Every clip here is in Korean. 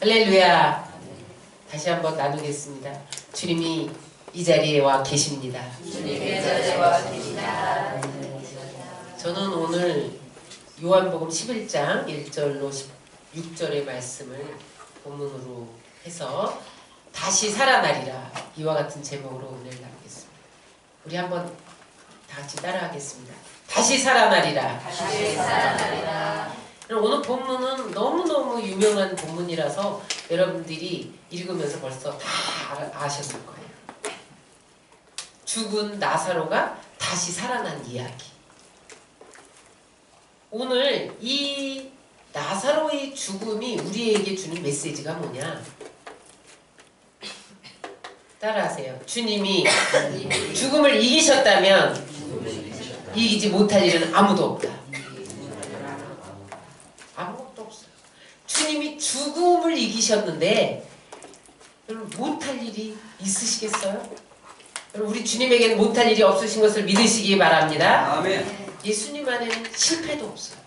할렐루야. 다시 한번 나누겠습니다. 주님이 이 자리에 와 계십니다. 주님의 자리에 와 계십니다. 저는 오늘 요한복음 11장 1절로 16절의 말씀을 본문으로 해서 다시 살아나리라, 이와 같은 제목으로 오늘 나누겠습니다. 우리 한번 다 같이 따라하겠습니다. 다시 살아나리라. 다시 살아나리라. 오늘 본문은 너무너무 유명한 본문이라서 여러분들이 읽으면서 벌써 다 아셨을 거예요. 죽은 나사로가 다시 살아난 이야기. 오늘 이 나사로의 죽음이 우리에게 주는 메시지가 뭐냐? 따라하세요. 주님이 죽음을 이기셨다면 이기지 못할 일은 아무도 없다. 아무것도 없어요. 주님이 죽음을 이기셨는데 여러분, 못할 일이 있으시겠어요? 여러분, 우리 주님에게는 못할 일이 없으신 것을 믿으시기 바랍니다. 아멘. 예수님 안에는 실패도 없어요.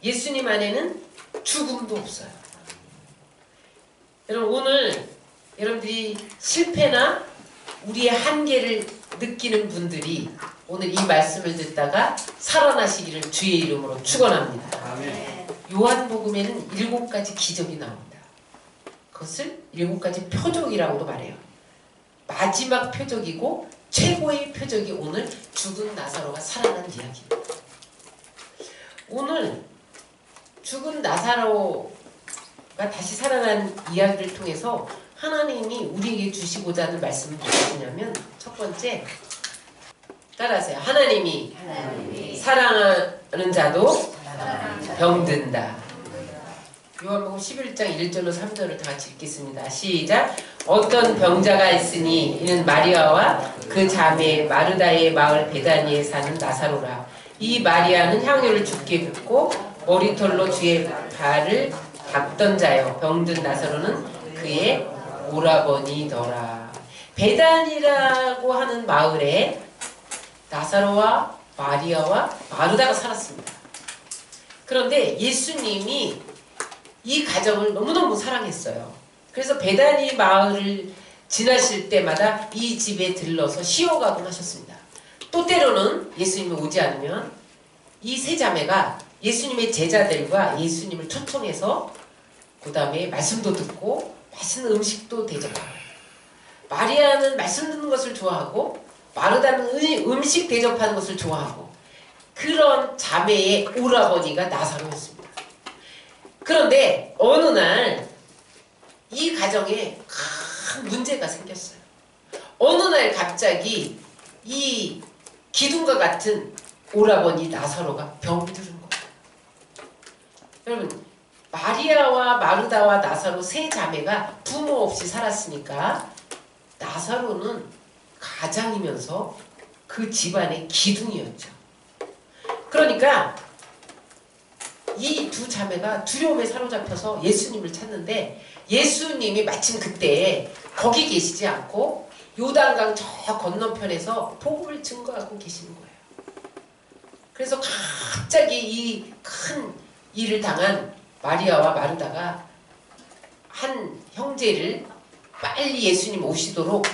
예수님 안에는 죽음도 없어요. 여러분, 오늘 여러분들이 실패나 우리의 한계를 느끼는 분들이 오늘 이 말씀을 듣다가 살아나시기를 주의 이름으로 축원합니다. 아멘. 요한복음에는 7가지 기적이 나옵니다. 그것을 7가지 표적이라고도 말해요. 마지막 표적이고 최고의 표적이 오늘 죽은 나사로가 살아난 이야기입니다. 오늘 죽은 나사로가 다시 살아난 이야기를 통해서 하나님이 우리에게 주시고자 하는 말씀은 무엇이냐면, 첫 번째, 따라하세요. 하나님이 사랑하는 자도 병든다. 요한복음 11장 1절로 3절을 다 같이 읽겠습니다. 시작. 어떤 병자가 있으니 이는 마리아와 그 자매 마르다의 마을 베다니에 사는 나사로라. 이 마리아는 향유를 주께 붓고 머리털로 주의 발을 닦던 자요, 병든 나사로는 그의 오라버니더라. 베다니라고 하는 마을에 나사로와 마리아와 마르다가 살았습니다. 그런데 예수님이 이 가정을 너무너무 사랑했어요. 그래서 베다니 마을을 지나실 때마다 이 집에 들러서 쉬어가곤 하셨습니다. 또 때로는 예수님이 오지 않으면 이 세 자매가 예수님의 제자들과 예수님을 초청해서 그 다음에 말씀도 듣고 맛있는 음식도 대접하고, 마리아는 말씀 듣는 것을 좋아하고 마르다는 음식 대접하는 것을 좋아하고, 그런 자매의 오라버니가 나사로였습니다. 그런데 어느 날 이 가정에 큰 문제가 생겼어요. 어느 날 갑자기 이 기둥과 같은 오라버니 나사로가 병들은 거예요. 여러분, 마리아와 마르다와 나사로 세 자매가 부모 없이 살았으니까 나사로는 가장이면서 그 집안의 기둥이었죠. 그러니까 이 두 자매가 두려움에 사로잡혀서 예수님을 찾는데, 예수님이 마침 그때 거기 계시지 않고 요단강 저 건너편에서 복음을 증거하고 계시는 거예요. 그래서 갑자기 이 큰 일을 당한 마리아와 마르다가 한 형제를 빨리 예수님 오시도록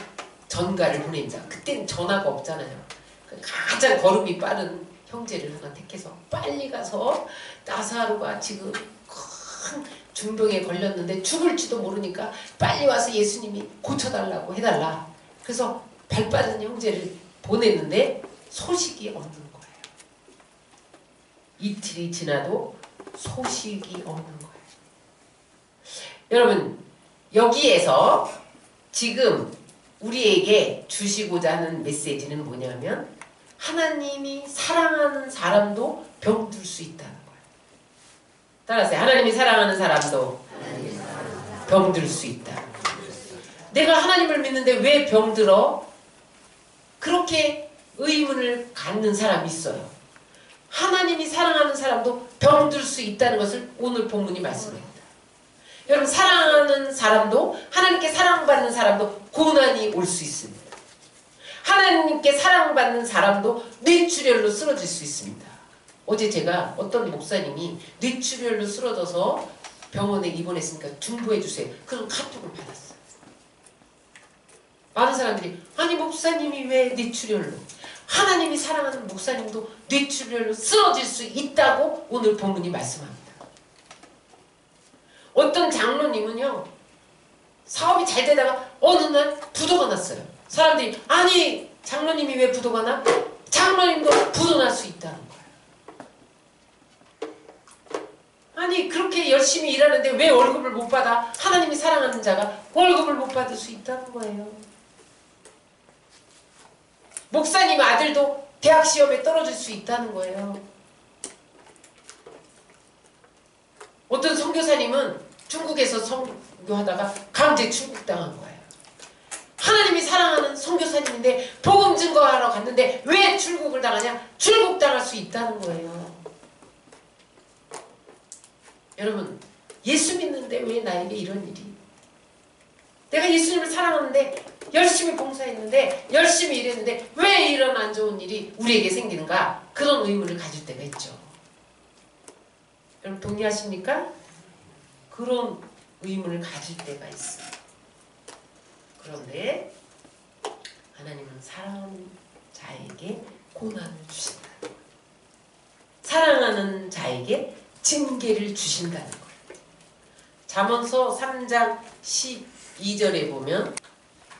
전가를 보냅니다. 그때는 전화가 없잖아요. 가장 걸음이 빠른 형제를 하나 택해서 빨리 가서 나사로가 지금 큰 중병에 걸렸는데 죽을지도 모르니까 빨리 와서 예수님이 고쳐달라고 해달라. 그래서 발빠른 형제를 보냈는데 소식이 없는 거예요. 이틀이 지나도 소식이 없는 거예요. 여러분, 여기에서 지금 우리에게 주시고자 하는 메시지는 뭐냐면, 하나님이 사랑하는 사람도 병들 수 있다는 거예요. 따라하세요. 하나님이 사랑하는 사람도 병들 수 있다. 내가 하나님을 믿는데 왜 병들어? 그렇게 의문을 갖는 사람이 있어요. 하나님이 사랑하는 사람도 병들 수 있다는 것을 오늘 본문이 말씀합니다. 여러분, 사랑하는 사람도, 하나님께 사랑받는 사람도 고난이 올 수 있습니다. 하나님께 사랑받는 사람도 뇌출혈로 쓰러질 수 있습니다. 어제 제가 어떤 목사님이 뇌출혈로 쓰러져서 병원에 입원했으니까 중보해 주세요. 그런 카톡을 받았어요. 많은 사람들이 아니 목사님이 왜 뇌출혈로 하나님이 사랑하는 목사님도 뇌출혈로 쓰러질 수 있다고 오늘 본문이 말씀합니다. 어떤 장로님은요 사업이 잘 되다가 어느 날 부도가 났어요. 사람들이 아니 장로님이 왜 부도가 나? 장로님도 부도 날 수 있다는 거예요. 아니 그렇게 열심히 일하는데 왜 월급을 못 받아? 하나님이 사랑하는 자가 월급을 못 받을 수 있다는 거예요. 목사님 아들도 대학 시험에 떨어질 수 있다는 거예요. 어떤 선교사님은 중국에서 선교하다가 강제 출국당한 거예요. 하나님이 사랑하는 선교사님인데 복음 증거하러 갔는데 왜 출국을 당하냐? 출국당할 수 있다는 거예요. 여러분 예수 믿는데 왜 나에게 이런 일이? 내가 예수님을 사랑하는데 열심히 봉사했는데 열심히 일했는데 왜 이런 안 좋은 일이 우리에게 생기는가? 그런 의문을 가질 때가 있죠. 여러분 동의하십니까? 그런 의문을 가질 때가 있어요. 그런데 하나님은 사랑하는 자에게 고난을 주신다. 사랑하는 자에게 징계를 주신다는 거예요. 잠언서 3장 12절에 보면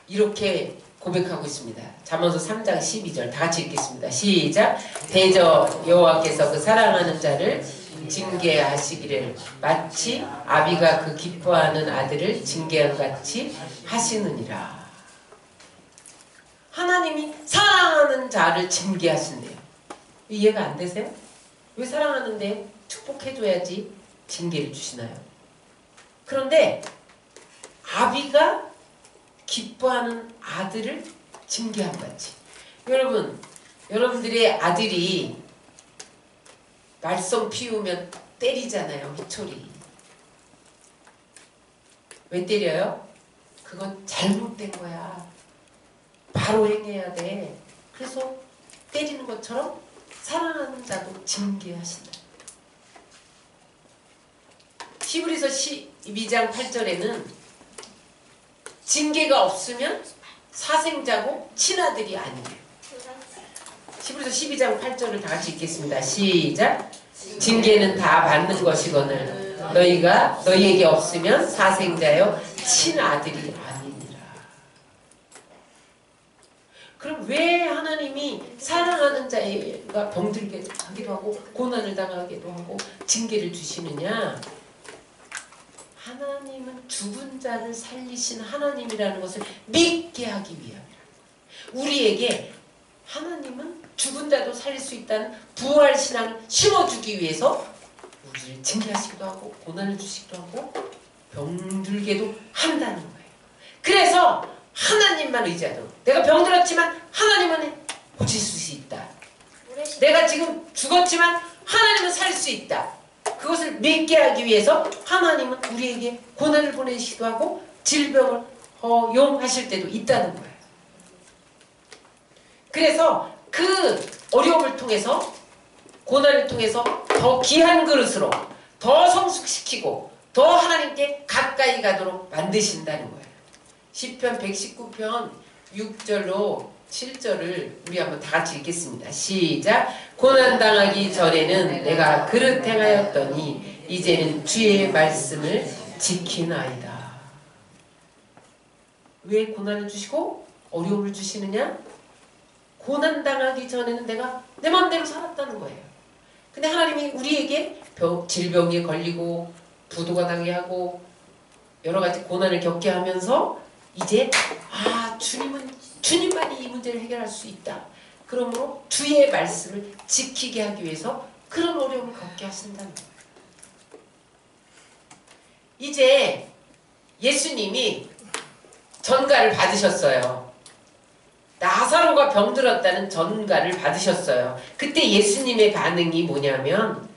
이렇게 고백하고 있습니다. 잠언서 3장 12절 다 같이 읽겠습니다. 시작. 대저 여호와께서 그 사랑하는 자를 징계하시기를 마치 아비가 그 기뻐하는 아들을 징계한 같이 하시느니라. 하나님이 사랑하는 자를 징계하신대요. 이해가 안 되세요? 왜 사랑하는데 축복해줘야지 징계를 주시나요? 그런데 아비가 기뻐하는 아들을 징계한 같이. 여러분, 여러분들의 아들이 말썽 피우면 때리잖아요. 희철이. 왜 때려요? 그건 잘못된 거야. 바로 행해야 돼. 그래서 때리는 것처럼 사랑하는 자도 징계하신다. 히브리서 12장 8절에는 징계가 없으면 사생자고 친아들이 아니에요. 히브리서 12장 8절을 다 같이 읽겠습니다. 시작. 징계는 다 받는 것이거늘 너희가 너희에게 없으면 사생자여 친아들이 아니니라. 그럼 왜 하나님이 사랑하는 자가 병들게 하기도 하고 고난을 당하기도 하고 징계를 주시느냐? 하나님은 죽은 자를 살리신 하나님이라는 것을 믿게 하기 위함이라. 우리에게 하나님은 죽은 자도 살릴 수 있다는 부활 신앙을 심어주기 위해서 우리를 징계하시기도 하고 고난을 주시기도 하고 병들게도 한다는 거예요. 그래서 하나님만 의지하도록. 내가 병들었지만 하나님은 고치실 수 있다. 내가 지금 죽었지만 하나님은 살릴 수 있다. 그것을 믿게 하기 위해서 하나님은 우리에게 고난을 보내시기도 하고 질병을 허용하실 때도 있다는 거예요. 그래서 그 어려움을 통해서 고난을 통해서 더 귀한 그릇으로 더 성숙시키고 더 하나님께 가까이 가도록 만드신다는 거예요. 시편 119편 6절로 7절을 우리 한번 다 같이 읽겠습니다. 시작. 고난당하기 전에는 내가 그릇 행하였더니 이제는 주의 말씀을 지키나이다. 왜 고난을 주시고 어려움을 주시느냐? 고난당하기 전에는 내가 내 마음대로 살았다는 거예요. 근데 하나님이 우리에게 질병에 걸리고 부도가 나게 하고 여러 가지 고난을 겪게 하면서 이제 주님만이 이 문제를 해결할 수 있다. 그러므로 주의 말씀을 지키게 하기 위해서 그런 어려움을 겪게 하신다는 거예요. 이제 예수님이 전가를 받으셨어요. 나사로가 병들었다는 전가를 받으셨어요. 그때 예수님의 반응이 뭐냐면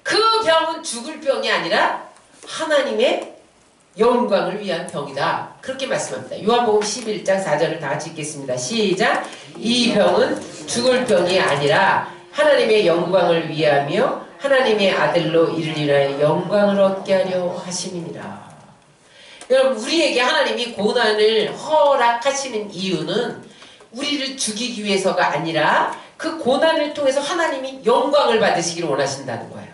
그 병은 죽을 병이 아니라 하나님의 영광을 위한 병이다. 그렇게 말씀합니다. 요한복음 11장 4절을 다 같이 읽겠습니다. 시작. 이 병은 죽을 병이 아니라 하나님의 영광을 위하며 하나님의 아들로 이를 인하여 영광을 얻게 하려 하심이니라. 여러분, 우리에게 하나님이 고난을 허락하시는 이유는 우리를 죽이기 위해서가 아니라 그 고난을 통해서 하나님이 영광을 받으시기를 원하신다는 거예요.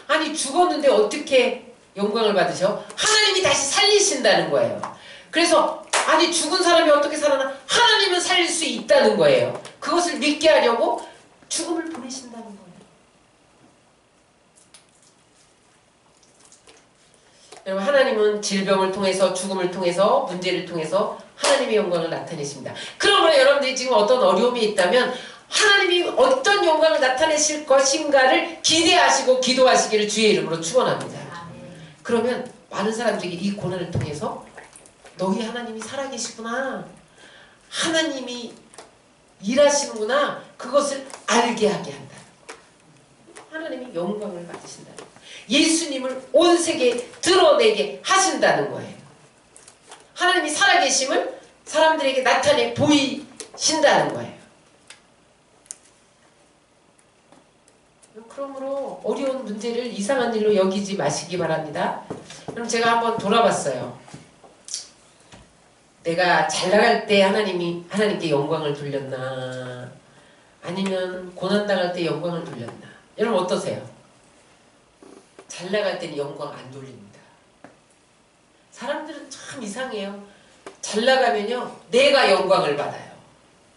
아니, 죽었는데 어떻게 영광을 받으셔? 하나님이 다시 살리신다는 거예요. 그래서 아니, 죽은 사람이 어떻게 살아나? 하나님은 살릴 수 있다는 거예요. 그것을 믿게 하려고 죽음을 보내신다는 거예요. 여러분, 하나님은 질병을 통해서, 죽음을 통해서, 문제를 통해서 하나님의 영광을 나타내십니다. 그러므로 여러분들이 지금 어떤 어려움이 있다면 하나님이 어떤 영광을 나타내실 것인가를 기대하시고 기도하시기를 주의 이름으로 축원합니다. 그러면 많은 사람들이 이 고난을 통해서 너희 하나님이 살아계시구나, 하나님이 일하시는구나, 그것을 알게 하게 한다. 하나님이 영광을 받으신다. 예수님을 온 세계에 드러내게 하신다는 거예요. 하나님이 살아계심을 사람들에게 나타내 보이신다는 거예요. 그러므로 어려운 문제를 이상한 일로 여기지 마시기 바랍니다. 그럼 제가 한번 돌아봤어요. 내가 잘 나갈 때 하나님께 영광을 돌렸나, 아니면 고난당할 때 영광을 돌렸나. 여러분 어떠세요? 잘 나갈 때는 영광 안 돌립니다. 사람들은 참 이상해요. 잘 나가면요, 내가 영광을 받아요.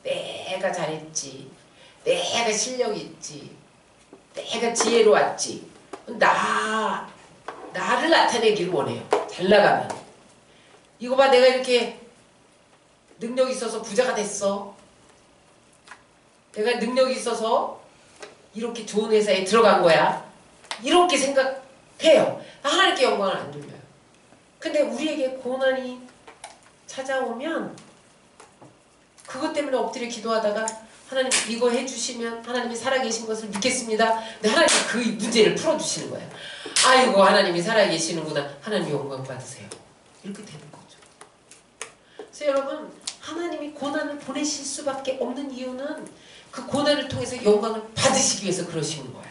내가 잘했지, 내가 실력이 있지, 내가 지혜로웠지, 나를 나타내기를 원해요. 잘 나가면. 이거 봐, 내가 이렇게 능력이 있어서 부자가 됐어. 내가 능력이 있어서 이렇게 좋은 회사에 들어간 거야. 이렇게 생각해요. 하나님께 영광을 안 돌려요. 근데 우리에게 고난이 찾아오면 그것 때문에 엎드려 기도하다가 하나님 이거 해주시면 하나님이 살아계신 것을 믿겠습니다. 근데 하나님이 그 문제를 풀어주시는 거예요. 아이고, 하나님이 살아계시는구나. 하나님 영광 받으세요. 이렇게 되는 거죠. 그래서 여러분, 하나님이 고난을 보내실 수밖에 없는 이유는 그 고난을 통해서 영광을 받으시기 위해서 그러시는 거예요.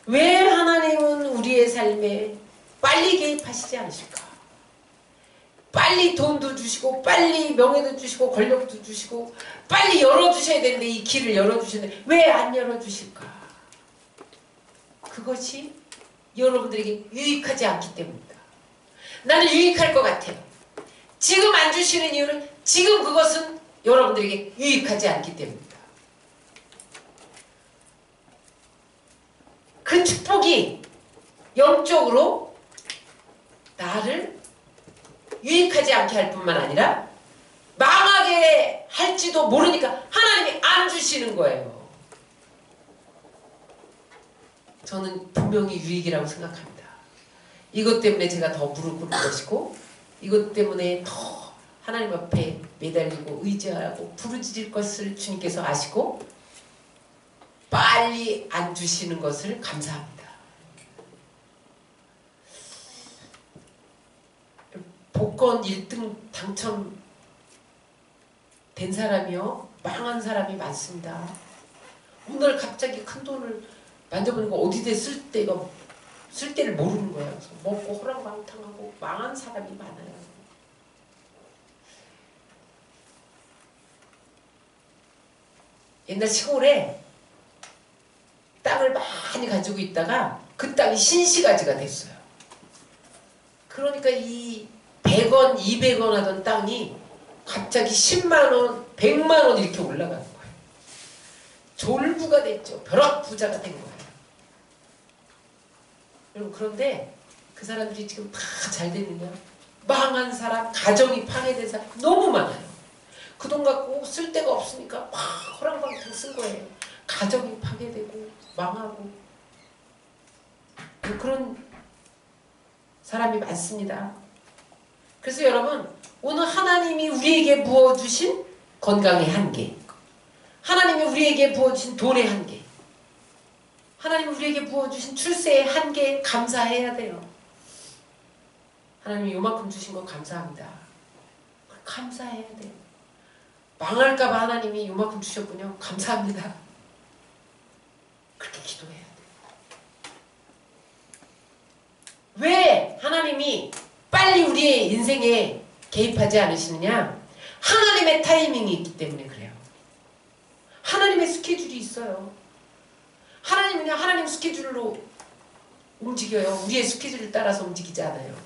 왜 하나님은 우리의 삶에 빨리 개입하시지 않으실까? 빨리 돈도 주시고, 빨리 명예도 주시고, 권력도 주시고, 빨리 열어주셔야 되는데, 이 길을 열어주시는데 왜 안 열어주실까? 그것이 여러분들에게 유익하지 않기 때문입니다. 나는 유익할 것 같아요. 지금 안 주시는 이유는 지금 그것은 여러분들에게 유익하지 않기 때문입니다. 그 축복이 영적으로 나를 유익하지 않게 할 뿐만 아니라 망하게 할지도 모르니까 하나님이 안 주시는 거예요. 저는 분명히 유익이라고 생각합니다. 이것 때문에 제가 더 무릎 꿇는 것이고, 이것 때문에 더 하나님 앞에 매달리고 의지하고 부르짖을 것을 주님께서 아시고 빨리 안 주시는 것을 감사합니다. 복권 1등 당첨된 사람이요, 망한 사람이 많습니다. 오늘 갑자기 큰 돈을 만져보니까 어디에 쓸 때를 모르는 거예요. 그래서 먹고 호랑방탕하고 망한 사람이 많아요. 옛날 시골에 땅을 많이 가지고 있다가 그 땅이 신시가지가 됐어요. 그러니까 이 100원, 200원 하던 땅이 갑자기 10만원, 100만원 이렇게 올라가는 거예요. 졸부가 됐죠. 벼락부자가 된 거예요. 여러분, 그런데 그 사람들이 지금 다 잘 됐느냐? 망한 사람, 가정이 파괴된 사람 너무 많아요. 그 돈 갖고 쓸 데가 없으니까 막 호랑방탕 쓴 거예요. 가정이 파괴되고 망하고 그런 사람이 많습니다. 그래서 여러분, 오늘 하나님이 우리에게 부어주신 건강의 한계, 하나님이 우리에게 부어주신 돈의 한계, 하나님이 우리에게 부어주신 출세의 한계에 감사해야 돼요. 하나님이 요만큼 주신 거 감사합니다. 감사해야 돼요. 망할까봐 하나님이 요만큼 주셨군요. 감사합니다. 그렇게 기도해야 돼. 왜 하나님이 빨리 우리의 인생에 개입하지 않으시느냐? 하나님의 타이밍이 있기 때문에 그래요. 하나님의 스케줄이 있어요. 하나님은 그냥 하나님 스케줄로 움직여요. 우리의 스케줄을 따라서 움직이지 않아요.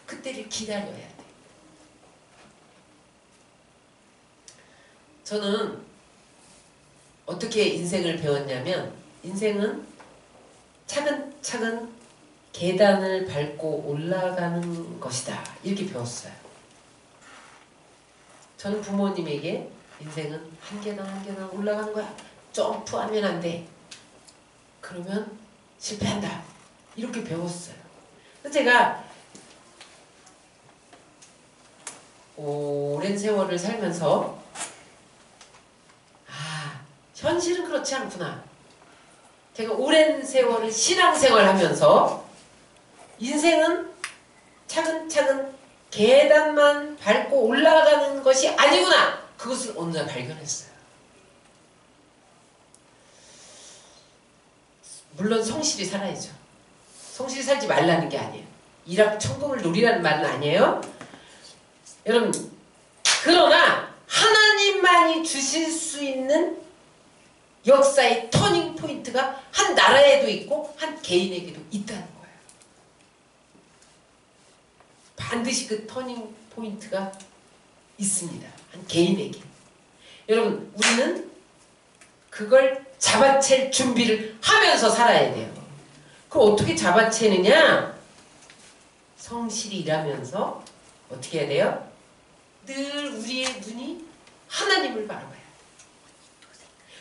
그때를 기다려야 돼. 저는 어떻게 인생을 배웠냐면, 인생은 차근차근 계단을 밟고 올라가는 것이다, 이렇게 배웠어요. 저는 부모님에게 인생은 한 계단 한 계단 올라가는 거야. 점프하면 안 돼. 그러면 실패한다. 이렇게 배웠어요. 제가 오랜 세월을 살면서 현실은 그렇지 않구나. 제가 오랜 세월을 신앙생활 하면서 인생은 차근차근 계단만 밟고 올라가는 것이 아니구나. 그것을 어느 날 발견했어요. 물론 성실히 살아야죠. 성실히 살지 말라는 게 아니에요. 일확천금을 노리라는 말은 아니에요. 여러분, 그러나 하나님만이 주실 수 있는 역사의 터닝 포인트가 한 나라에도 있고 한 개인에게도 있다는 거예요. 반드시 그 터닝 포인트가 있습니다. 한 개인에게. 여러분, 우리는 그걸 잡아챌 준비를 하면서 살아야 돼요. 그럼 어떻게 잡아채느냐? 성실히 일하면서 어떻게 해야 돼요? 늘 우리의 눈이 하나님을 바라봐야 돼요.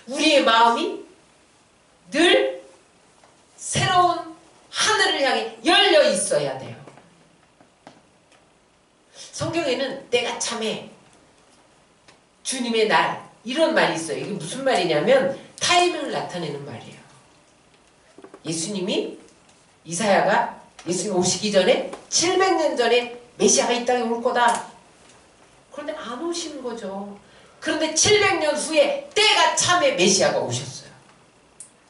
우리의 마음이 늘 새로운 하늘을 향해 열려 있어야 돼요. 성경에는 때가 참에 주님의 날, 이런 말이 있어요. 이게 무슨 말이냐면 타이밍을 나타내는 말이에요. 예수님이, 이사야가 예수님 오시기 전에 700년 전에 메시아가 이 땅에 올 거다. 그런데 안 오시는 거죠. 그런데 700년 후에 때가 참에 메시아가 오셨어요.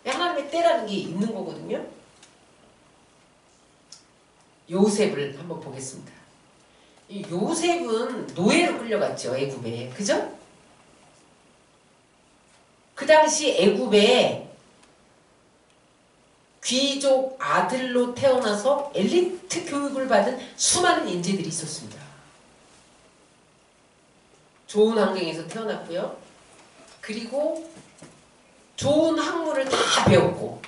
하나님의 때라는 게 있는 거거든요. 요셉을 한번 보겠습니다. 이 요셉은 노예로 끌려갔죠. 애굽에. 그죠? 그 당시 애굽에 귀족 아들로 태어나서 엘리트 교육을 받은 수많은 인재들이 있었습니다. 좋은 환경에서 태어났고요. 그리고 좋은 학문을 다 배웠고,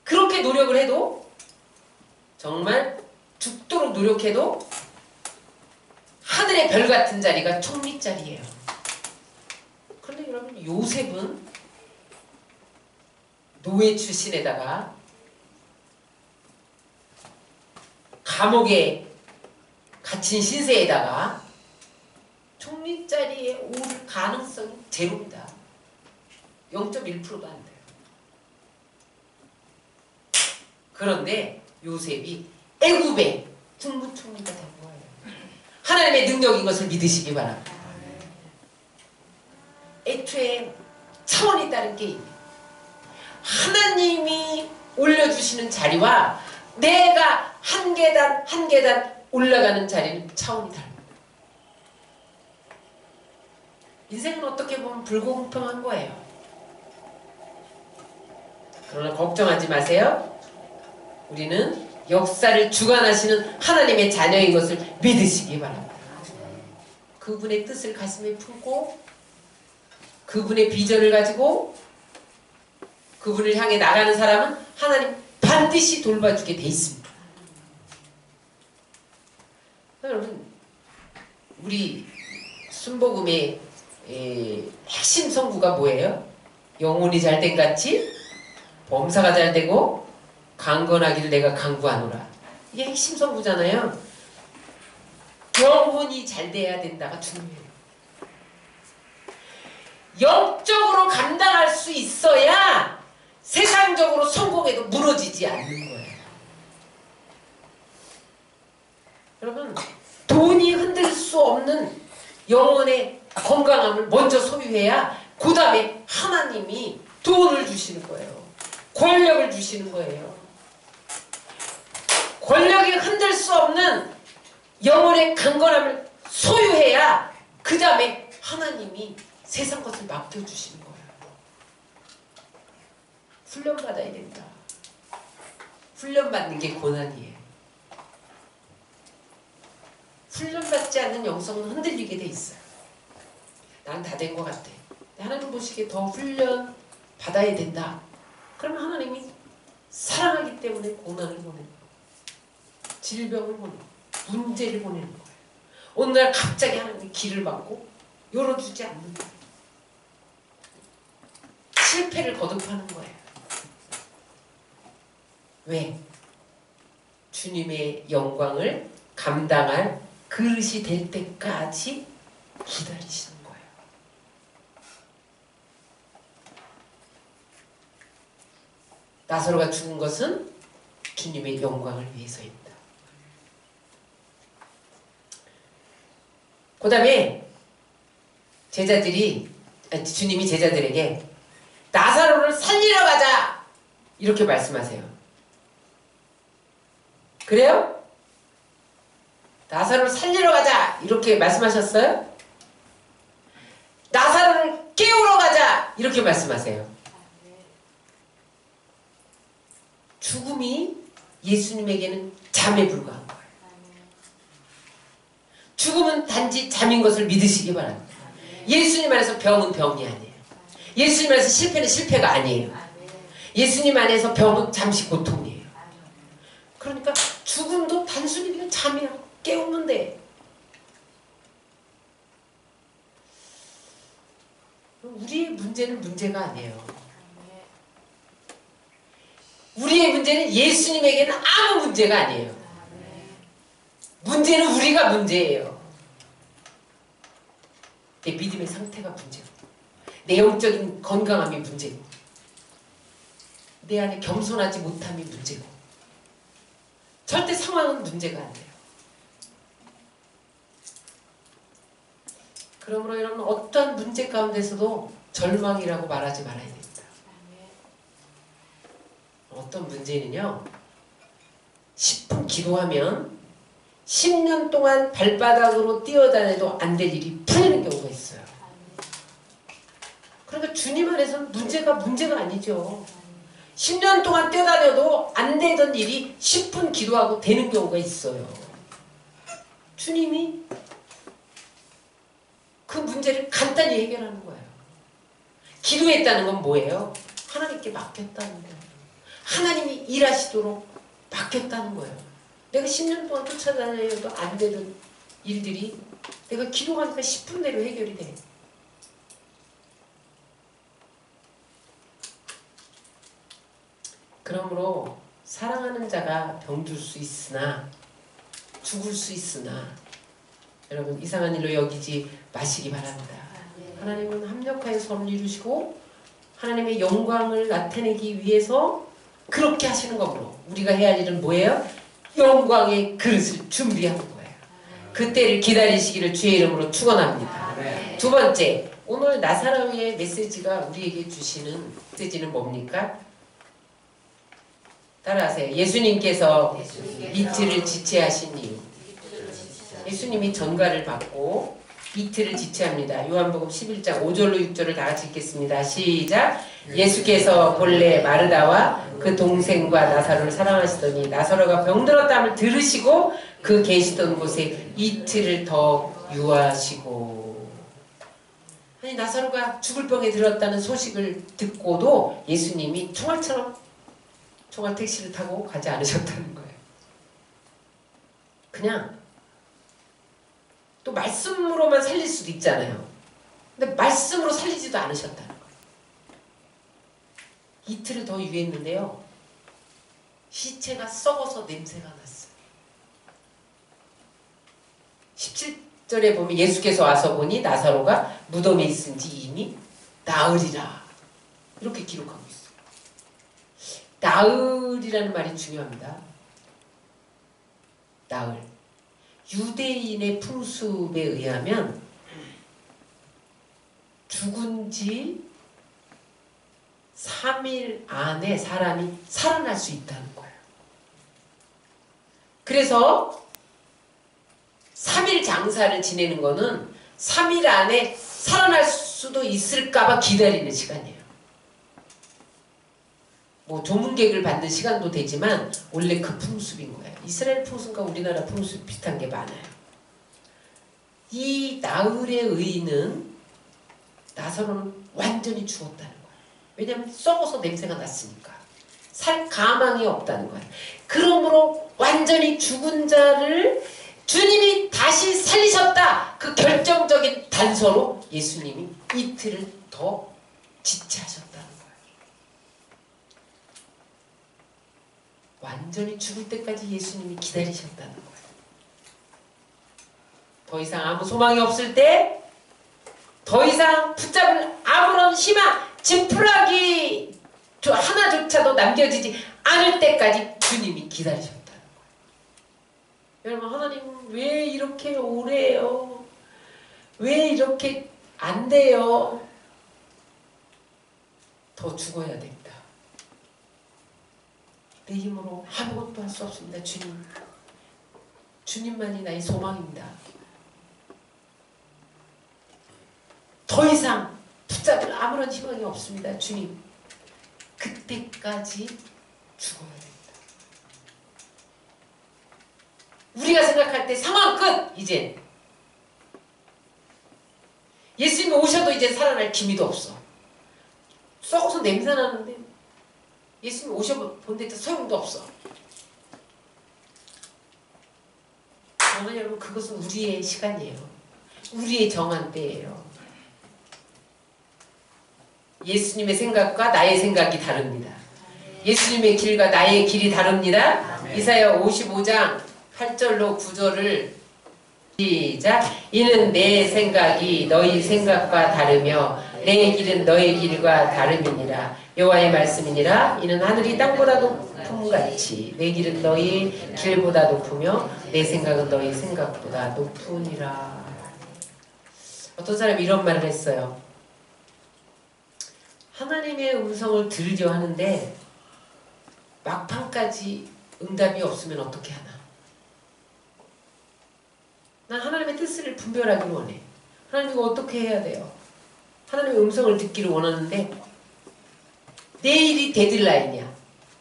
그렇게 노력을 해도, 정말 죽도록 노력해도 하늘의 별 같은 자리가 총리 자리예요. 그런데 여러분, 요셉은 노예 출신에다가 감옥에 갇힌 신세에다가 총리 자리에 올 가능성이 제로입니다. 0.1%도 안 돼요. 그런데 요셉이 애굽의 국무총리가 된 거예요. 하나님의 능력인 것을 믿으시기 바랍니다. 애초에 차원이 다른 게 있네요. 하나님이 올려주시는 자리와 내가 한 계단 한 계단 올라가는 자리는 차원이 다릅니다. 인생은 어떻게 보면 불공평한 거예요. 그러나 걱정하지 마세요. 우리는 역사를 주관하시는 하나님의 자녀인 것을 믿으시기 바랍니다. 그분의 뜻을 가슴에 품고 그분의 비전을 가지고 그분을 향해 나가는 사람은 하나님 반드시 돌봐주게 돼 있습니다. 여러분, 우리 순복음의 핵심 성구가 뭐예요? 영혼이 잘된 같이 범사가 잘되고 강건하기를 내가 강구하노라. 이게 핵심 성구잖아요. 영혼이 잘돼야 된다가 중요해요. 영적으로 감당할 수 있어야 세상적으로 성공해도 무너지지 않는 거예요. 여러분, 돈이 흔들 수 수 없는 영혼의 건강함을 먼저 소유해야 그 다음에 하나님이 돈을 주시는 거예요. 권력을 주시는 거예요. 권력이 흔들 수 없는 영혼의 강건함을 소유해야 그 다음에 하나님이 세상 것을 맡겨주시는 거예요. 훈련받아야 된다. 훈련받는 게 고난이에요. 훈련받지 않는 영성은 흔들리게 돼 있어요. 난 다 된 것 같아. 하나님 보시기에 더 훈련 받아야 된다. 그러면 하나님이 사랑하기 때문에 고난을 보내는 거예요. 질병을 보내는 거예요. 문제를 보내는 거예요. 어느 날 갑자기 하나님이 길을 막고 열어주지 않는 거예요. 실패를 거듭하는 거예요. 왜? 주님의 영광을 감당할 그릇이 될 때까지 기다리시는 거예요. 나사로가 죽은 것은 주님의 영광을 위해서입니다. 그 다음에 주님이 제자들에게 나사로를 살리러 가자! 이렇게 말씀하세요. 그래요? 나사로를 살리러 가자! 이렇게 말씀하셨어요? 나사로를 깨우러 가자! 이렇게 말씀하세요. 죽음이 예수님에게는 잠에 불과한 거예요. 죽음은 단지 잠인 것을 믿으시기 바랍니다. 예수님 안에서 병은 병이 아니에요. 예수님 안에서 실패는 실패가 아니에요. 예수님 안에서 병은 잠시 고통이에요. 그러니까 죽음도 단순히 그냥 잠이야. 깨우면 돼. 우리의 문제는 문제가 아니에요. 우리의 문제는 예수님에게는 아무 문제가 아니에요. 문제는 우리가 문제예요. 내 믿음의 상태가 문제고, 내 영적인 건강함이 문제고, 내 안에 겸손하지 못함이 문제고, 절대 상황은 문제가 안 돼요. 그러므로 여러분, 어떠한 문제 가운데서도 절망이라고 말하지 말아야 됩니다. 어떤 문제는요, 10분 기도하면 10년 동안 발바닥으로 뛰어다녀도 안 될 일이 풀리는 경우가 있어요. 그러니까 주님 안에서는 문제가 아니죠. 10년 동안 뛰어다녀도 안 되던 일이 10분 기도하고 되는 경우가 있어요. 주님이 그 문제를 간단히 해결하는 거예요. 기도했다는 건 뭐예요? 하나님께 맡겼다는 거예요. 하나님이 일하시도록 맡겼다는 거예요. 내가 10년 동안 쫓아다녀도 안 되던 일들이 내가 기도하니까 10분 내로 해결이 돼. 그러므로 사랑하는 자가 병들 수 있으나, 죽을 수 있으나, 여러분 이상한 일로 여기지 마시기 바랍니다. 하나님은 합력하여 선을 이루시고 하나님의 영광을 나타내기 위해서 그렇게 하시는 거므로 우리가 해야 할 일은 뭐예요? 영광의 그릇을 준비하는 거예요. 그때를 기다리시기를 주의 이름으로 축원합니다. 두 번째, 오늘 나사로의 메시지가 우리에게 주시는 메시지는 뭡니까? 따라하세요. 예수님께서 이틀을 지체하신 이유. 예수님이 전가를 받고 이틀을 지체합니다. 요한복음 11장 5절로 6절을 다 같이 읽겠습니다. 시작. 예수께서 본래 마르다와 그 동생과 나사로를 사랑하시더니 나사로가 병들었다함을 들으시고 그 계시던 곳에 이틀을 더 유하시고. 아니, 나사로가 죽을 병에 들었다는 소식을 듣고도 예수님이 총알처럼 총알 택시를 타고 가지 않으셨다는 거예요. 그냥 또 말씀으로만 살릴 수도 있잖아요. 근데 말씀으로 살리지도 않으셨다는 거예요. 이틀을 더 유했는데요, 시체가 썩어서 냄새가 났어요. 17절에 보면 예수께서 와서 보니 나사로가 무덤에 있은지 이미 나으리라, 이렇게 기록하고 있어요. 나으리라는 말이 중요합니다. 나을. 유대인의 풍습에 의하면 죽은 지 3일 안에 사람이 살아날 수 있다는 거예요. 그래서 3일 장사를 지내는 거는 3일 안에 살아날 수도 있을까봐 기다리는 시간이에요. 뭐 조문객을 받는 시간도 되지만 원래 그 풍습인 거예요. 이스라엘 풍습과 우리나라 풍습 비슷한 게 많아요. 이 나흘의 의인은 나사로는 완전히 죽었다는 거예요. 왜냐하면 썩어서 냄새가 났으니까. 살 가망이 없다는 거예요. 그러므로 완전히 죽은 자를 주님이 다시 살리셨다. 그 결정적인 단서로 예수님이 이틀을 더 지체하셨다는 거예요. 완전히 죽을 때까지 예수님이 기다리셨다는 거예요. 더 이상 아무 소망이 없을 때, 더 이상 붙잡을 아무런 희망, 지푸라기 하나조차도 남겨지지 않을 때까지 주님이 기다리셨다는 거예요. 여러분, 하나님은 왜 이렇게 오래요? 왜 이렇게 안 돼요? 더 죽어야 됩니다. 내 힘으로 아무것도 할 수 없습니다. 주님. 주님만이 나의 소망입니다. 더 이상 붙잡을 아무런 희망이 없습니다. 주님. 그때까지 죽어야 됩니다. 우리가 생각할 때 상황 끝! 이제 예수님이 오셔도 이제 살아날 기미도 없어. 썩어서 냄새 나는데 예수님 오셔본데 소용도 없어. 그러나 여러분, 그것은 우리의 시간이에요. 우리의 정한 때예요. 예수님의 생각과 나의 생각이 다릅니다. 예수님의 길과 나의 길이 다릅니다. 이사야 55장 8절로 9절을 시작. 이는 내 생각이 너희 생각과 다르며 내 길은 너희 길과 다름이니라. 여호와의 말씀이니라. 이는 하늘이 땅보다 높음같이 내 길은 너희 길보다 높으며 내 생각은 너희 생각보다 높으니라. 어떤 사람이 이런 말을 했어요. 하나님의 음성을 들으려 하는데 막판까지 응답이 없으면 어떻게 하나? 난 하나님의 뜻을 분별하기 원해. 하나님 이거 어떻게 해야 돼요? 하나님의 음성을 듣기를 원하는데 내일이 데드라인이야.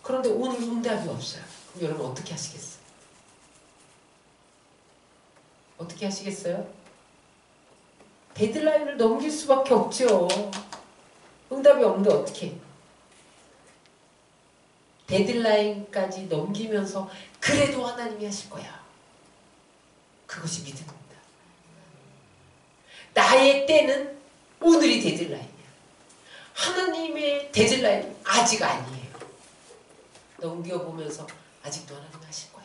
그런데 오늘 응답이 없어요. 그럼 여러분 어떻게 하시겠어요? 어떻게 하시겠어요? 데드라인을 넘길 수밖에 없죠. 응답이 없는데 어떻게 해? 데드라인까지 넘기면서 그래도 하나님이 하실 거야. 그것이 믿음입니다. 나의 때는 오늘이 데드라인이야. 하나님의 데드라인은 아직 아니에요. 넘겨보면서 아직도 하나님 하실 거야.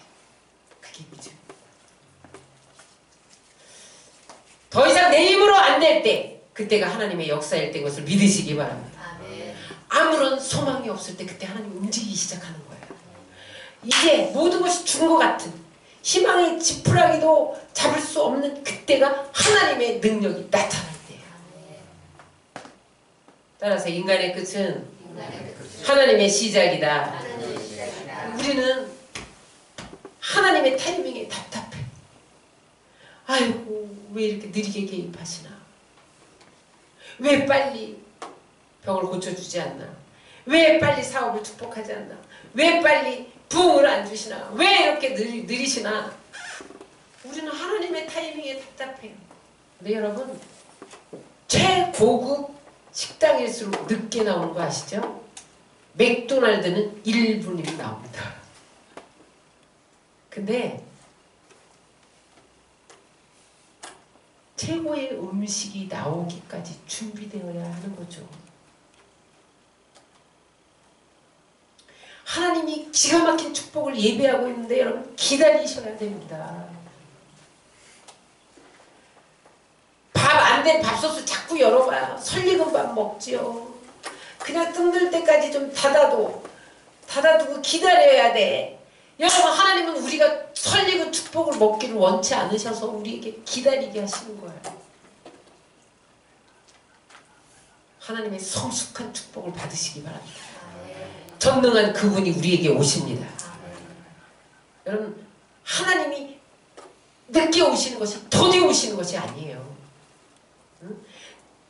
그게 믿음입니다. 더 이상 내 힘으로 안 될 때, 그때가 하나님의 역사일 때 것을 믿으시기 바랍니다. 아무런 소망이 없을 때 그때 하나님이 움직이기 시작하는 거예요. 이제 모든 것이 죽은 것 같은 희망의 지푸라기도 잡을 수 없는 그때가 하나님의 능력이 나타날 때예요. 따라서 인간의 끝은 하나님의 시작이다. 우리는 하나님의 타이밍에 답답해. 아이고, 왜 이렇게 느리게 개입하시나? 왜 빨리 병을 고쳐주지 않나? 왜 빨리 사업을 축복하지 않나? 왜 빨리 부흥을 안 주시나? 왜 이렇게 느리시나? 우리는 하나님의 타이밍에 답답해요. 근데 여러분, 최고급 식당일수록 늦게 나오는 거 아시죠? 맥도날드는 1분이면 나옵니다. 근데 최고의 음식이 나오기까지 준비되어야 하는 거죠. 하나님이 기가 막힌 축복을 예배하고 있는데 여러분 기다리셔야 됩니다. 밥 안 된 밥솥을 자꾸 열어봐요. 설익은 밥 먹지요. 그냥 뜸들 때까지 좀 닫아두고 기다려야 돼. 여러분, 하나님은 우리가 설익은 축복을 먹기를 원치 않으셔서 우리에게 기다리게 하시는 거예요. 하나님의 성숙한 축복을 받으시기 바랍니다. 전능한 그분이 우리에게 오십니다. 여러분, 하나님이 늦게 오시는 것이 더디 오시는 것이 아니에요.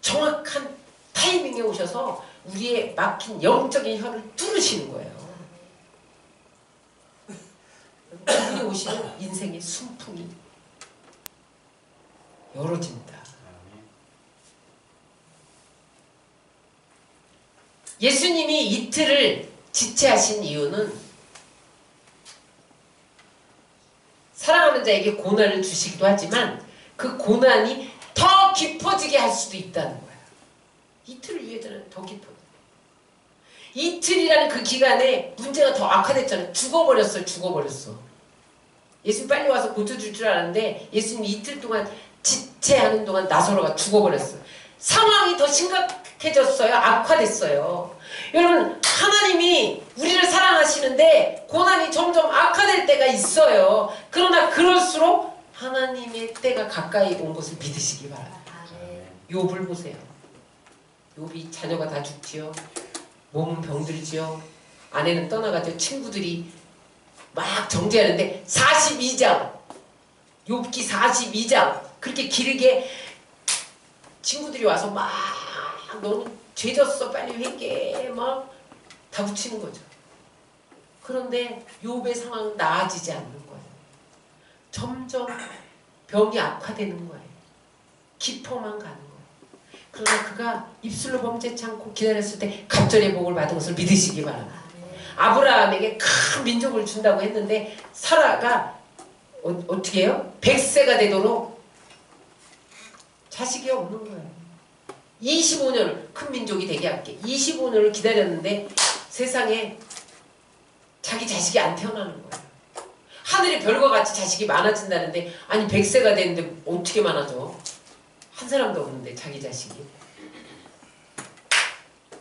정확한 타이밍에 오셔서 우리의 막힌 영적인 혀를 뚫으시는 거예요. 그분이 오시면 인생의 순풍이 열어집니다. 예수님이 이틀을 지체하신 이유는 사랑하는 자에게 고난을 주시기도 하지만 그 고난이 더 깊어지게 할 수도 있다는 거예요. 이틀을 위해서는 더 깊어져. 이틀이라는 그 기간에 문제가 더 악화됐잖아요. 죽어버렸어. 예수님 빨리 와서 고쳐줄 줄 알았는데 예수님이 이틀 동안 지체하는 동안 나사로가 죽어버렸어요. 상황이 더 심각해졌어요. 악화됐어요. 여러분, 하나님이 우리를 사랑하시는데 고난이 점점 악화될 때가 있어요. 그러나 그럴수록 하나님의 때가 가까이 온 것을 믿으시기 바랍니다. 욥을 보세요. 욥이 자녀가 다 죽지요. 몸은 병들지요. 아내는 떠나가죠. 친구들이 막 정죄하는데 42장 욥기 42장 그렇게 길게 친구들이 와서 막 너는 죄졌어 빨리 회개해 막 다 붙이는 거죠. 그런데 욥의 상황은 나아지지 않는 거예요. 점점 병이 악화되는 거예요. 깊어만 가는 거예요. 그러나 그가 입술로 범죄치 않고 기다렸을 때 갑절의 복을 받은 것을 믿으시기 바랍니다. 아브라함에게 큰 민족을 준다고 했는데 사라가 어떻게 해요? 100세가 되도록 자식이 없는 거예요. 25년을 큰 민족이 되게 할게. 25년을 기다렸는데 세상에 자기 자식이 안 태어나는 거예요. 하늘의 별과 같이 자식이 많아진다는데 아니 100세가 됐는데 어떻게 많아져? 한 사람도 없는데 자기 자식이.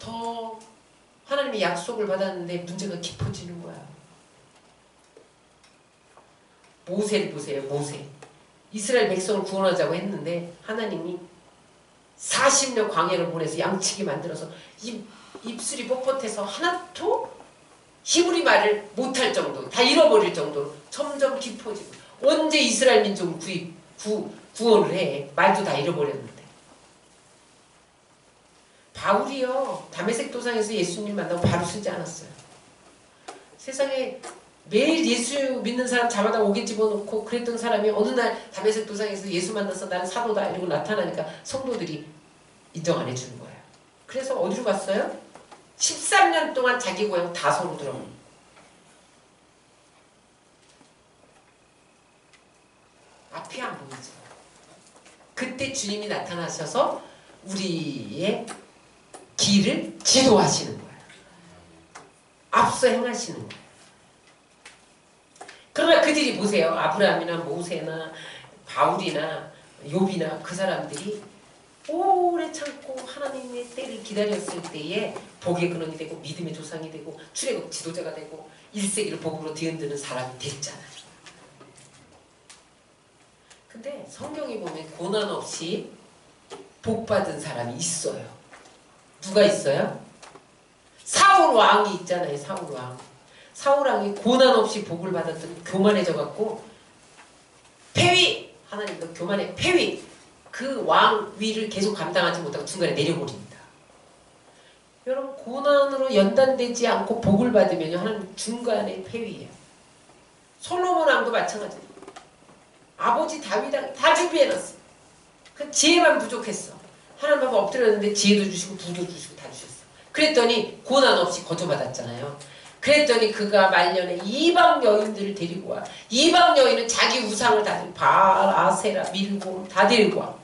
더 하나님의 약속을 받았는데 문제가 깊어지는 거야. 모세를 보세요. 모세. 이스라엘 백성을 구원하자고 했는데 하나님이 40년 광야를 보내서 양치기 만들어서 입술이 뻣뻣해서 하나도 히브리 말을 못할 정도, 다 잃어버릴 정도로 점점 깊어지고 언제 이스라엘 민족을 구원을 해. 말도 다 잃어버렸는데. 바울이요. 다메섹 도상에서 예수님 만나고 바로 쓰지 않았어요. 세상에 매일 예수 믿는 사람 잡아다 옥에 집어넣고 그랬던 사람이 어느 날 다메섹 도상에서 예수 만나서 나는 사도다 이러고 나타나니까 성도들이 인정 안 해주는 거예요. 그래서 어디로 갔어요? 13년 동안 자기 고향 다소로 들어가요. 앞이 안 보이죠. 그때 주님이 나타나셔서 우리의 길을 지도하시는 거예요. 앞서 행하시는 거예요. 그러나 그들이 보세요. 아브라함이나 모세나 바울이나 욥이나 그 사람들이 오래 참고 하나님의 때를 기다렸을 때에 복의 근원이 되고 믿음의 조상이 되고 출애굽 지도자가 되고 1세기를 복으로 뒤흔드는 사람이 됐잖아요. 근데 성경에 보면 고난 없이 복받은 사람이 있어요. 누가 있어요? 사울 왕이 있잖아요. 사울 왕. 사울 왕이 고난 없이 복을 받았더니 교만해져 갖고 폐위! 하나님도 교만의 폐위! 그 왕 위를 계속 감당하지 못하고 중간에 내려버립니다. 여러분 고난으로 연단되지 않고 복을 받으면 하나님 중간에 폐위해요. 솔로몬 왕도 마찬가지예요. 아버지 다윗 왕이 다 준비해놨어. 그 지혜만 부족했어. 하나님 앞에 엎드렸는데 지혜도 주시고 부도 주시고 다 주셨어. 그랬더니 고난 없이 거저받았잖아요. 그랬더니 그가 말년에 이방 여인들을 데리고 와. 이방 여인은 자기 우상을 다 들고 바알, 아세라, 밀곰 다 데리고 와.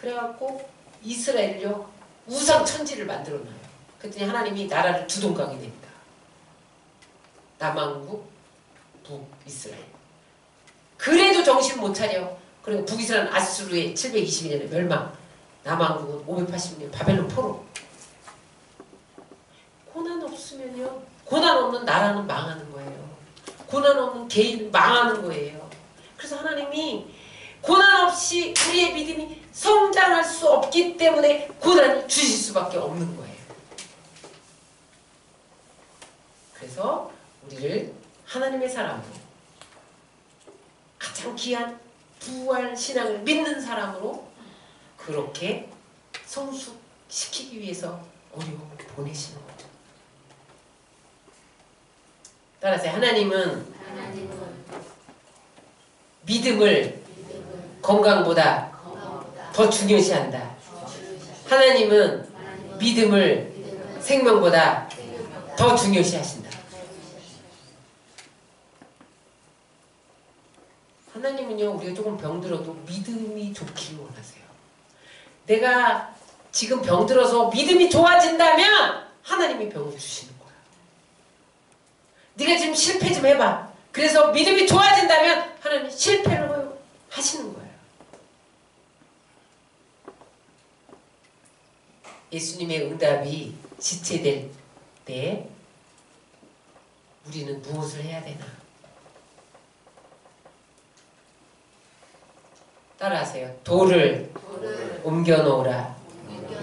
그래갖고 이스라엘요 우상 천지를 만들어놔요. 그랬더니 하나님이 나라를 두 동강이 냅니다. 남왕국, 북이스라엘. 그래도 정신 못 차려. 그리고 북이스라엘은 아수르의 722년에 멸망. 남왕국은 580년 바벨론 포로. 고난 없으면요 고난 없는 나라는 망하는 거예요. 고난 없는 개인 망하는 거예요. 그래서 하나님이 고난 없이 우리의 믿음이 성장할 수 없기 때문에 고난을 주실 수밖에 없는 거예요. 그래서 우리를 하나님의 사람으로, 가장 귀한 부활 신앙을 믿는 사람으로 그렇게 성숙시키기 위해서 어려움을 보내시는 거죠. 따라서 하나님은 믿음을 건강보다 더 중요시한다. 하나님은 믿음을 생명보다 더 중요시하신다. 하나님은요, 우리가 조금 병들어도 믿음이 좋기를 원하세요. 내가 지금 병들어서 믿음이 좋아진다면 하나님이 병을 주시는 거야. 네가 지금 실패 좀 해봐. 그래서 믿음이 좋아진다면 하나님 실패를 하시는 거예요. 예수님의 응답이 지체될 때 우리는 무엇을 해야 되나? 따라하세요. 돌을 옮겨 놓으라.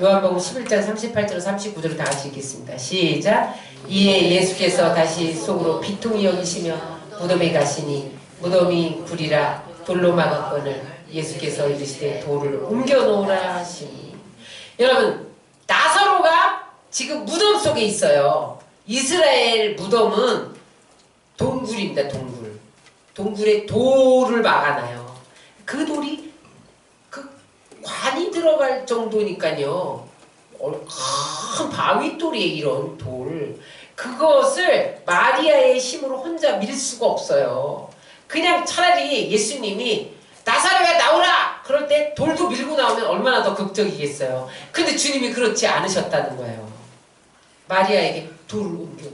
요한복음 11장 38절 39절을 다 같이 읽겠습니다. 시작. 이에 예수께서 다시 속으로 비통히 여기시며 무덤에 가시니 무덤이 굴이라 돌로 막았거늘 예수께서 이르시되 돌을 옮겨 놓으라 하시니. 여러분, 나사로가 지금 무덤 속에 있어요. 이스라엘 무덤은 동굴입니다. 동굴. 동굴에 돌을 막아놔요. 그 돌이 그 관이 들어갈 정도니까요. 큰 바위돌이에요. 이런 돌. 그것을 마리아의 힘으로 혼자 밀 수가 없어요. 그냥 차라리 예수님이 나사로야 나오라! 그럴 때 돌도 밀고 나오면 얼마나 더 극적이겠어요. 근데 주님이 그렇지 않으셨다는 거예요. 마리아에게 돌을 옮겨.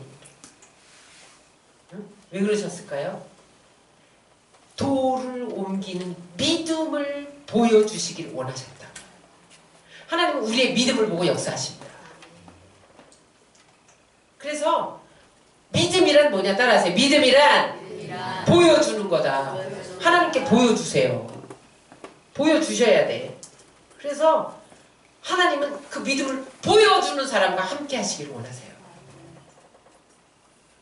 응? 왜 그러셨을까요? 돌을 옮기는 믿음을 보여주시길 원하셨다. 하나님은 우리의 믿음을 보고 역사하십니다. 그래서 믿음이란 뭐냐? 따라하세요. 믿음이란 보여주는 거다. 하나님께 보여주세요. 보여주셔야 돼. 그래서 하나님은 그 믿음을 보여주는 사람과 함께 하시기를 원하세요.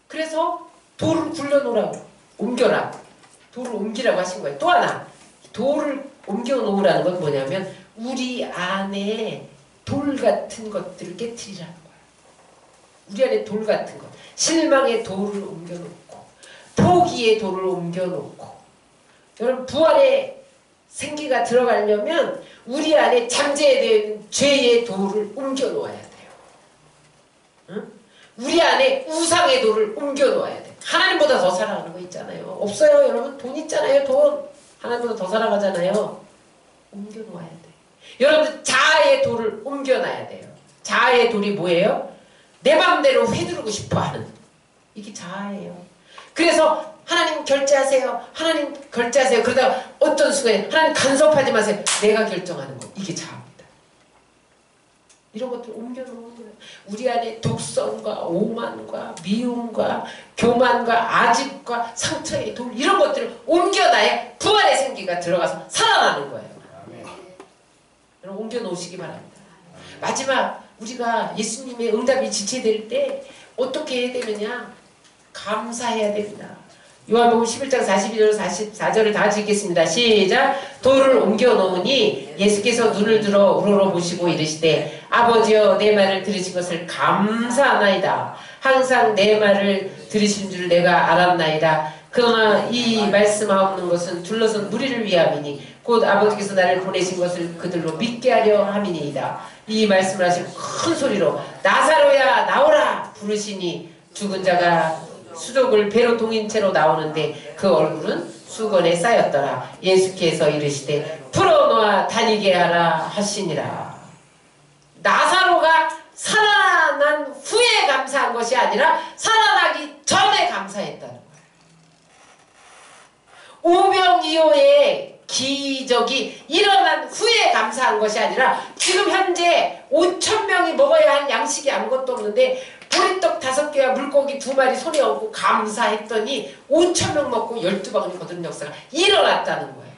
그래서 돌을 굴려놓으라고, 옮겨라. 돌을 옮기라고 하신 거예요. 또 하나, 돌을 옮겨놓으라는 건 뭐냐면 우리 안에 돌 같은 것들을 깨트리라는 거예요. 우리 안에 돌 같은 것, 실망의 돌을 옮겨놓고 포기의 돌을 옮겨놓고. 여러분, 부활의 생기가 들어가려면 우리 안에 잠재된 죄의 돌을 옮겨놓아야 돼요. 응? 우리 안에 우상의 돌을 옮겨놓아야 돼요. 하나님보다 더 사랑하는 거 있잖아요. 없어요, 여러분? 돈 있잖아요, 돈. 하나님보다 더 사랑하잖아요. 옮겨놓아야 돼. 여러분들 자아의 돌을 옮겨놔야 돼요. 자아의 돌이 뭐예요? 내 마음대로 휘두르고 싶어하는, 이게 자아예요. 그래서 하나님 결제하세요. 하나님 결제하세요. 그러다가 어떤 순간에 하나님 간섭하지 마세요. 내가 결정하는 거, 이게 자아입니다. 이런 것들 옮겨놓는 거예요. 우리 안에 독성과 오만과 미움과 교만과 아집과 상처의 돌, 이런 것들을 옮겨놔야 부활의 생기가 들어가서 살아나는 거예요. 여러분, 옮겨놓으시기 바랍니다. 마지막, 우리가 예수님의 응답이 지체될 때 어떻게 해야 되느냐? 감사해야 됩니다. 요한복음 11장 42절 44절을 다 같이 읽겠습니다. 시작. 돌을 옮겨 놓으니 예수께서 눈을 들어 우러러 보시고 이르시되 아버지여, 내 말을 들으신 것을 감사하나이다. 항상 내 말을 들으신 줄 내가 알았나이다. 그러나 이 말씀하옵는 것은 둘러선 무리를 위함이니 곧 아버지께서 나를 보내신 것을 그들로 믿게 하려 함이니이다. 이 말씀을 하시고 큰 소리로 나사로야 나오라 부르시니 죽은 자가 수족을 배로 동인 채로 나오는데 그 얼굴은 수건에 쌓였더라. 예수께서 이르시되 풀어놓아 다니게 하라 하시니라. 나사로가 살아난 후에 감사한 것이 아니라 살아나기 전에 감사했다는 거예요. 오병이어의 기적이 일어난 후에 감사한 것이 아니라 지금 현재 5,000명이 먹어야 할 양식이 아무것도 없는데 보리떡 5개와 물고기 2마리 손에 얹고 감사했더니 5,000명 먹고 12바구니 거두는 역사가 일어났다는 거예요.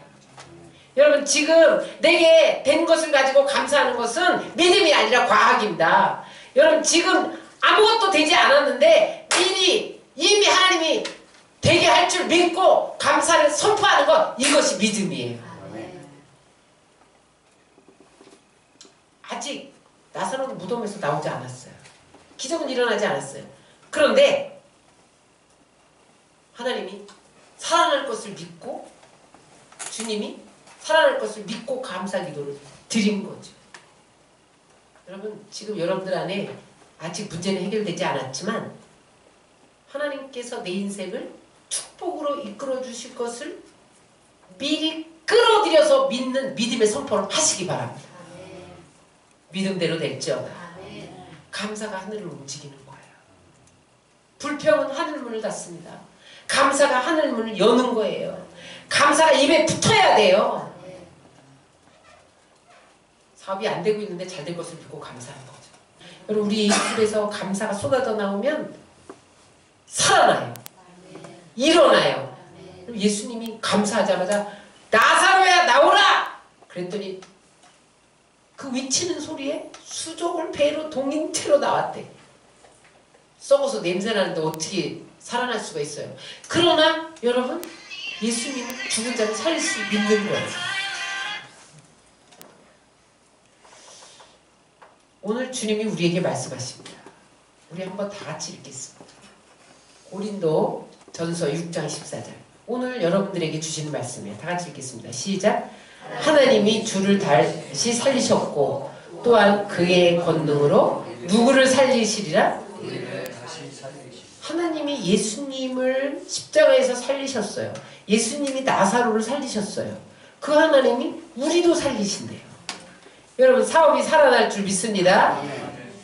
여러분 지금 내게 된 것을 가지고 감사하는 것은 믿음이 아니라 과학입니다. 여러분 지금 아무것도 되지 않았는데 이미 하나님이 되게 할 줄 믿고 감사를 선포하는 것, 이것이 믿음이에요. 아직 나사로는 무덤에서 나오지 않았어요. 기적은 일어나지 않았어요. 그런데 하나님이 살아날 것을 믿고, 주님이 살아날 것을 믿고 감사 기도를 드린 거죠. 여러분 지금 여러분들 안에 아직 문제는 해결되지 않았지만 하나님께서 내 인생을 축복으로 이끌어 주실 것을 미리 끌어들여서 믿는 믿음의 선포를 하시기 바랍니다. 믿음대로 될지어다. 감사가 하늘을 움직이는 거예요. 불평은 하늘문을 닫습니다. 감사가 하늘문을 여는 거예요. 감사가 입에 붙어야 돼요. 사업이 안 되고 있는데 잘 될 것을 믿고 감사하는 거죠. 여러분 우리 입술에서 감사가 쏟아져 나오면 살아나요. 일어나요. 예수님이 감사하자마자 나사로야 나오라! 그랬더니 그 위치는 소리에 수족을 배로 동인체로 나왔대. 썩어서 냄새나는데 어떻게 살아날 수가 있어요. 그러나 여러분 예수님은 죽은 자를 살릴 수 있는 거예요. 오늘 주님이 우리에게 말씀하십니다. 우리 한번 다 같이 읽겠습니다. 고린도 전서 6장 14절. 오늘 여러분들에게 주시는 말씀이에요. 다 같이 읽겠습니다. 시작. 하나님이 주를 다시 살리셨고 또한 그의 권능으로 누구를 살리시리라? 하나님이 예수님을 십자가에서 살리셨어요. 예수님이 나사로를 살리셨어요. 그 하나님이 우리도 살리신대요. 여러분 사업이 살아날 줄 믿습니다.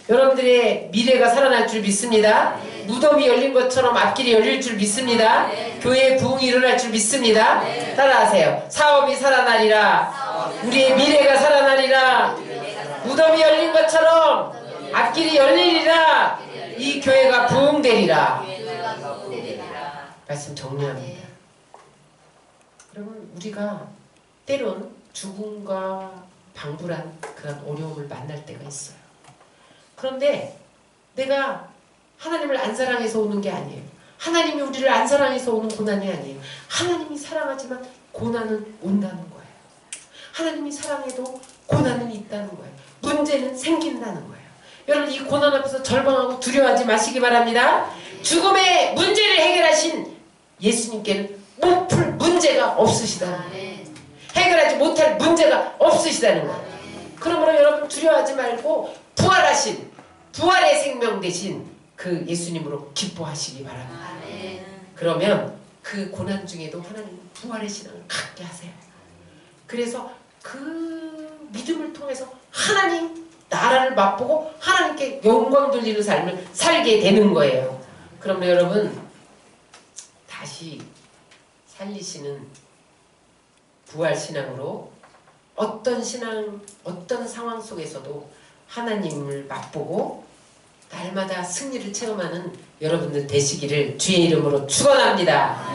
여러분들의 미래가 살아날 줄 믿습니다. 무덤이 열린 것처럼 앞길이 열릴 줄 믿습니다. 교회의 부흥이 일어날 줄 믿습니다. 따라하세요. 사업이 살아나리라. 우리의 미래가 살아나리라. 무덤이 열린 것처럼 앞길이 열리리라. 이 교회가 부흥되리라. 말씀 정리합니다. 여러분 우리가 때론 죽음과 방불한 그런 어려움을 만날 때가 있어요. 그런데 내가 하나님을 안 사랑해서 오는 게 아니에요. 하나님이 우리를 안 사랑해서 오는 고난이 아니에요. 하나님이 사랑하지만 고난은 온다는 거예요. 하나님이 사랑해도 고난은 있다는 거예요. 문제는 생긴다는 거예요. 여러분 이 고난 앞에서 절망하고 두려워하지 마시기 바랍니다. 죽음의 문제를 해결하신 예수님께는 못 풀 문제가 없으시다는 거예요. 해결하지 못할 문제가 없으시다는 거예요. 그러므로 여러분 두려워하지 말고 부활하신, 부활의 생명 되신 그 예수님으로 기뻐하시기 바랍니다. 그러면 그 고난 중에도 하나님 부활의 신앙을 갖게 하세요. 그래서 그 믿음을 통해서 하나님 나라를 맛보고 하나님께 영광 돌리는 삶을 살게 되는 거예요. 그러면 여러분 다시 살리시는 부활신앙으로 어떤 신앙, 어떤 상황 속에서도 하나님을 맛보고 날마다 승리를 체험하는 여러분들 되시기를 주의 이름으로 축원합니다.